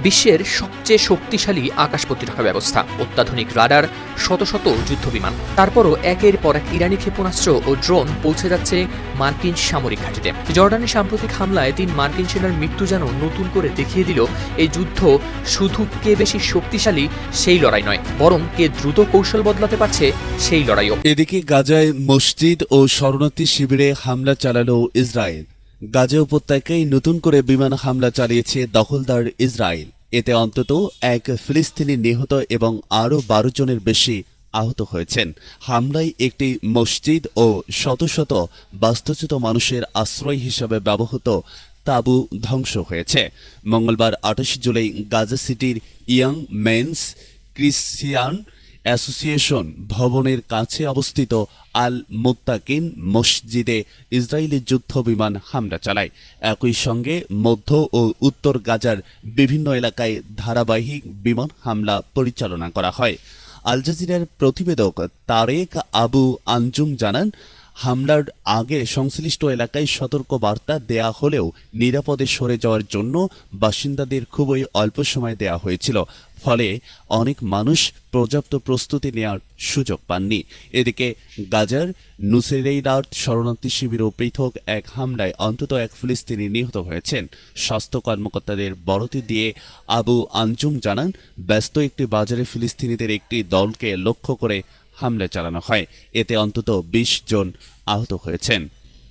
বিশ্বের সবচেয়ে শক্তিশালী আকাশ প্রতিরক্ষা ব্যবস্থা, অত্যাধুনিক রাডার, শত শত যুদ্ধবিমান। তারপরও একের পর এক ইরানি ক্ষেপণাস্ত্র ও ড্রোন পৌঁছে যাচ্ছে মার্কিন সামরিক ঘাঁটিতে। জর্ডানের সাম্প্রতিক হামলায় 3 মার্কিন সেনার মৃত্যু যেন নতুন করে দেখিয়ে দিল এই যুদ্ধ শুধু কে বেশি শক্তিশালী সেই লড়াই নয়, বরং কে দ্রুত কৌশল বদলাতে পারছে সেই লড়াইও। এদিকে গাজায় মসজিদ ও শরণার্থী শিবিরে হামলা চালালো ইসরায়েল। গাজা উপত্যকায় নতুন করে বিমান হামলা চালিয়েছে দখলদার ইসরায়েল। এতে অন্তত এক ফিলিস্তিনি নিহত এবং আরও 12 জনের বেশি আহত হয়েছেন। হামলায় একটি মসজিদ ও শত শত বাস্তুচ্যুত মানুষের আশ্রয় হিসেবে ব্যবহৃত তাঁবু ধ্বংস হয়েছে। মঙ্গলবার 28 জুলাই গাজা সিটির ইয়াং মেন্স ক্রিশ্চিয়ান অ্যাসোসিয়েশন ভবনের কাছে অবস্থিত আল মুত্তাকিন মসজিদে ইসরায়েলি যুদ্ধ বিমান হামলা চালায়। একই সঙ্গে মধ্য ও উত্তর গাজার বিভিন্ন এলাকায় ধারাবাহিক বিমান হামলা পরিচালনা করা হয়। আল জাজিরার প্রতিবেদক তারেক আবু আঞ্জুম জানান, হামলার আগে সংশ্লিষ্ট এলাকায় সতর্ক বার্তা দেয়া হলেও নিরাপদে সরে যাওয়ার জন্য বাসিন্দাদের খুবই অল্প সময় দেয়া হয়েছিল, ফলে অনেক মানুষ পর্যাপ্ত প্রস্তুতি নেওয়ার সুযোগ পাননি। এদিকে গাজার নুসেইরাত শরণার্থী শিবিরও পৃথক এক হামলায় অন্তত এক ফিলিস্তিনি নিহত হয়েছেন। স্বাস্থ্য কর্মকর্তাদের বরাত দিয়ে আবু আঞ্জুম জানান, ব্যস্ত একটি বাজারে ফিলিস্তিনিদের একটি দলকে লক্ষ্য করে হামলা চালানো হয়। এতে অন্তত 20 জন আহত হয়েছেন।